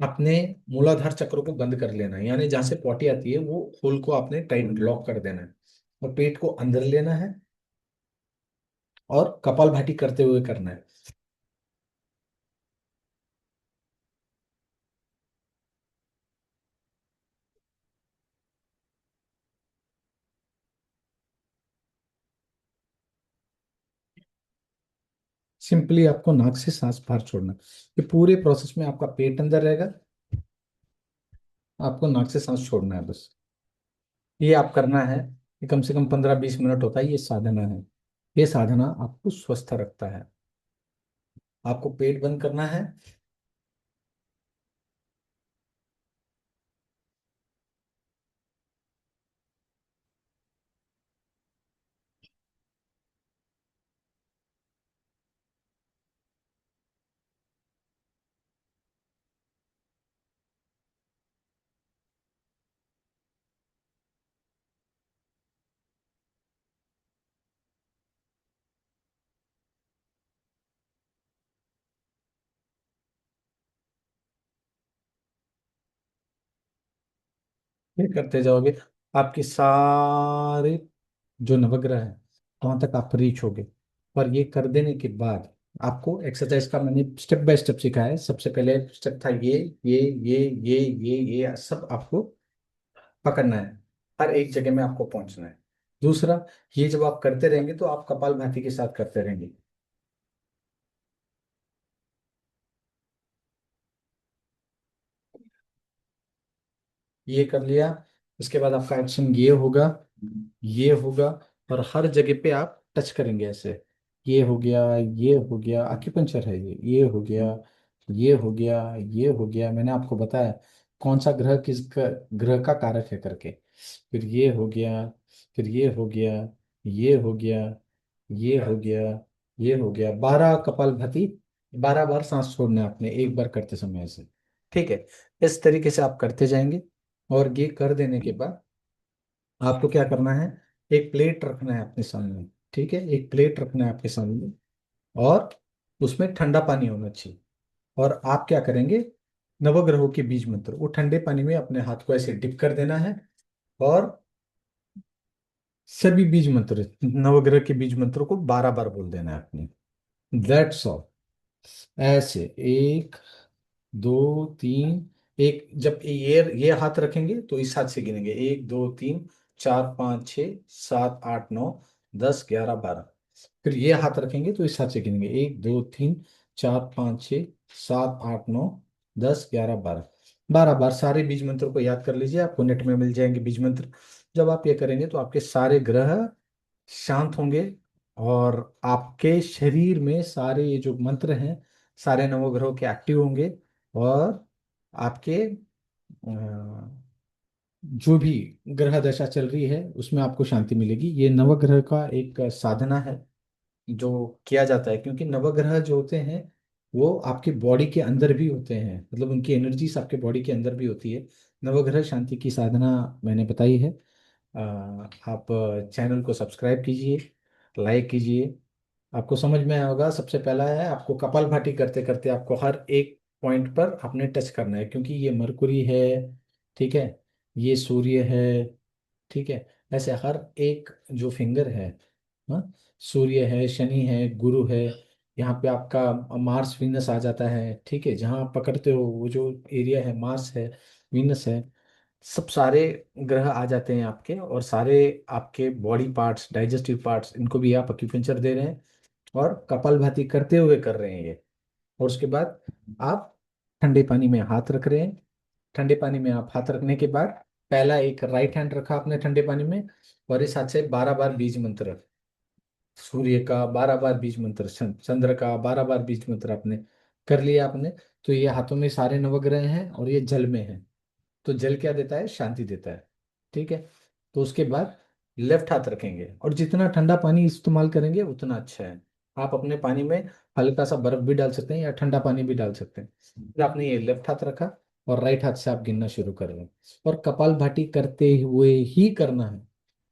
अपने मूलाधार चक्र को बंद कर लेना है, यानी जहां से पॉटी आती है वो होल को आपने टाइट लॉक कर देना है, और पेट को अंदर लेना है और कपालभाति करते हुए करना है। सिंपली आपको नाक से सांस बाहर छोड़ना है। ये पूरे प्रोसेस में आपका पेट अंदर रहेगा, आपको नाक से सांस छोड़ना है बस। ये आप करना है, ये कम से कम 15-20 मिनट होता है, ये साधना है। ये साधना आपको स्वस्थ रखता है। आपको पेट बंद करना है। ये करते जाओगे, आपकी सारे जो नवग्रह है वहां तक आप रीच होगे। और ये कर देने के बाद आपको एक्सरसाइज का मैंने स्टेप बाय स्टेप सिखाया है। सबसे पहले स्टेप था ये सब आपको पकड़ना है, हर एक जगह में आपको पहुंचना है। दूसरा, ये जब आप करते रहेंगे तो आप कपालभाति के साथ करते रहेंगे। ये कर लिया, उसके बाद आपका एक्शन ये होगा, ये होगा, और हर जगह पे आप टच करेंगे ऐसे। ये हो गया, ये हो गया, अक्यूपंक्चर है ये हो गया, ये हो गया, ये हो गया। मैंने आपको बताया कौन सा ग्रह ग्रह का कारक है करके। फिर ये हो गया, फिर ये हो गया, ये हो गया, ये हो गया, ये हो गया। 12 कपालभाति, 12 बार सांस छोड़ना है आपने एक बार करते समय ऐसे। ठीक है, इस तरीके से आप करते जाएंगे। और ये कर देने के बाद आपको क्या करना है, एक प्लेट रखना है अपने सामने। ठीक है, एक प्लेट रखना है आपके सामने, और उसमें ठंडा पानी होना चाहिए। और आप क्या करेंगे, नवग्रहों के बीज मंत्र वो ठंडे पानी में अपने हाथ को ऐसे डिप कर देना है, और सभी बीज मंत्र, नवग्रह के बीज मंत्रों को 12 बार बोल देना है आपने। That's all. ऐसे एक, दो, तीन। एक जब ये हाथ रखेंगे तो इस हाथ से गिनेंगे, 1, 2, 3, 4, 5, 6, 7, 8, 9, 10, 11, 12। फिर ये हाथ रखेंगे तो इस हाथ से गिनेंगे, 1, 2, 3, 4, 5, 6, 7, 8, 9, 10, 11, 12। 12 बार सारे बीज मंत्रों को याद कर लीजिए, आपको नेट में मिल जाएंगे बीज मंत्र। जब आप ये करेंगे तो आपके सारे ग्रह शांत होंगे, और आपके शरीर में सारे ये जो मंत्र हैं सारे नवग्रहों के एक्टिव होंगे, और आपके जो भी ग्रह दशा चल रही है उसमें आपको शांति मिलेगी। ये नवग्रह का एक साधना है जो किया जाता है, क्योंकि नवग्रह जो होते हैं वो आपकी बॉडी के अंदर भी होते हैं, मतलब उनकी एनर्जीज आपके बॉडी के अंदर भी होती है। नवग्रह शांति की साधना मैंने बताई है। आप चैनल को सब्सक्राइब कीजिए, लाइक कीजिए। आपको समझ में आया होगा। सबसे पहला है, आपको कपालभाति करते करते आपको हर एक पॉइंट पर आपने टच करना है, क्योंकि ये मरकुरी है, ठीक है, ये सूर्य है, ठीक है। ऐसे हर एक जो फिंगर है, हाँ, सूर्य है, शनि है, गुरु है, यहाँ पे आपका मार्स वीनस आ जाता है। ठीक है, जहाँ आप पकड़ते हो वो जो एरिया है, मार्स है, वीनस है, सब सारे ग्रह आ जाते हैं आपके, और सारे आपके बॉडी पार्ट्स, डाइजेस्टिव पार्ट्स, इनको भी आप अक्यूपेंचर दे रहे हैं, और कपालभाति करते हुए कर रहे हैं ये। और उसके बाद आप ठंडे पानी में हाथ रख रहे हैं। ठंडे पानी में आप हाथ रखने के बाद पहला एक राइट हैंड रखा आपने ठंडे पानी में, और इस हाथ से 12 बार बीज मंत्र, सूर्य का 12 बार बीज मंत्र, चंद्र का 12 बार बीज मंत्र आपने कर लिया आपने। तो ये हाथों में सारे नवग्रह हैं और ये जल में है। तो जल क्या देता है, शांति देता है। ठीक है, तो उसके बाद लेफ्ट हाथ रखेंगे, और जितना ठंडा पानी इस्तेमाल करेंगे उतना अच्छा है। आप अपने पानी में हल्का सा बर्फ भी डाल सकते हैं या ठंडा पानी भी डाल सकते हैं। फिर आपने ये लेफ्ट हाथ रखा, और राइट हाथ से आप गिनना शुरू कर रहे हैं, और कपालभाति करते हुए ही करना है।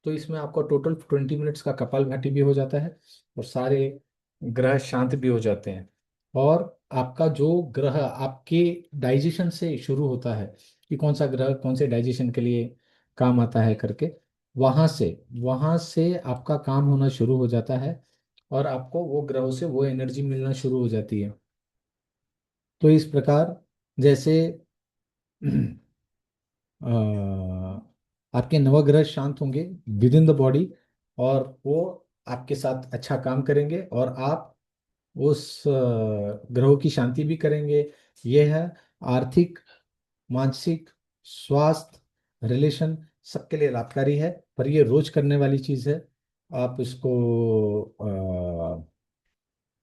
तो इसमें आपका टोटल 20 मिनट्स का कपालभाति भी हो जाता है, और सारे ग्रह शांत भी हो जाते हैं। और आपका जो ग्रह आपके डाइजेशन से शुरू होता है, कि कौन सा ग्रह कौन से डाइजेशन के लिए काम आता है करके, वहां से वहां से आपका काम होना शुरू हो जाता है, और आपको वो ग्रहों से वो एनर्जी मिलना शुरू हो जाती है। तो इस प्रकार, जैसे अ, आपके नवग्रह शांत होंगे विद इन द बॉडी, और वो आपके साथ अच्छा काम करेंगे, और आप उस ग्रहों की शांति भी करेंगे। यह है आर्थिक, मानसिक, स्वास्थ्य, रिलेशन, सबके लिए लाभकारी है। पर ये रोज करने वाली चीज है। आप इसको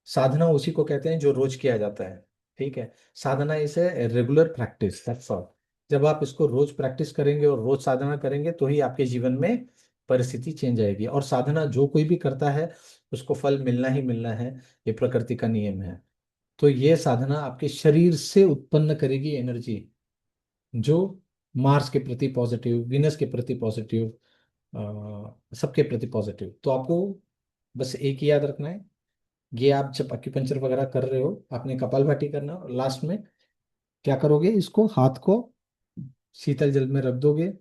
साधना उसी को कहते हैं जो रोज किया जाता है। ठीक है। साधना इसे रेगुलर प्रैक्टिस, दैट्स ऑल। जब आप इसको रोज प्रैक्टिस करेंगे और रोज साधना करेंगे तो ही आपके जीवन में परिस्थिति चेंज आएगी। और साधना जो कोई भी करता है उसको फल मिलना ही मिलना है, ये प्रकृति का नियम है। तो ये साधना आपके शरीर से उत्पन्न करेगी एनर्जी, जो मार्स के प्रति पॉजिटिव, वीनस के प्रति पॉजिटिव, सबके प्रति पॉजिटिव। तो आपको बस एक ही याद रखना है, ये आप जब अक्यूपंचर वगैरह कर रहे हो, आपने कपालभाति करना, और लास्ट में क्या करोगे, इसको हाथ को शीतल जल में रख दोगे,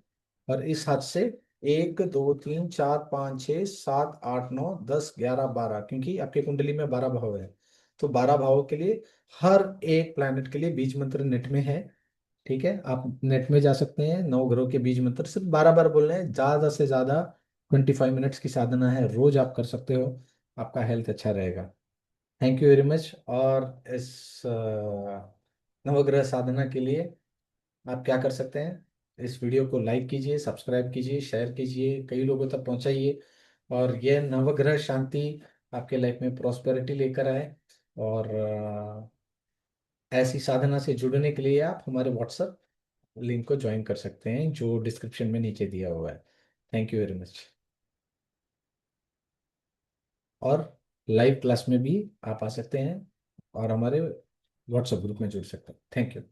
और इस हाथ से 1 2 3 4 5 6 7 8 9 10 11 12, क्योंकि आपके कुंडली में 12 भाव है। तो 12 भावों के लिए, हर एक प्लैनेट के लिए बीज मंत्र नेट में है। ठीक है, आप नेट में जा सकते हैं, 9 ग्रहों के बीज मंत्र सिर्फ 12 बार बोलना है, ज्यादा से ज्यादा 25 मिनट्स की साधना है, रोज आप कर सकते हो। आपका हेल्थ अच्छा रहेगा। Thank you very much. और इस नवग्रह साधना के लिए आप क्या कर सकते हैं, इस वीडियो को लाइक कीजिए, सब्सक्राइब कीजिए, शेयर कीजिए, कई लोगों तक पहुंचाइए, और यह नवग्रह शांति आपके लाइफ में प्रॉस्पेरिटी लेकर आए। और ऐसी साधना से जुड़ने के लिए आप हमारे व्हाट्सएप लिंक को ज्वाइन कर सकते हैं, जो डिस्क्रिप्शन में नीचे दिया हुआ है। Thank you very much. और लाइव क्लास में भी आप आ सकते हैं, और हमारे व्हाट्सएप ग्रुप में जुड़ सकते हैं। Thank you.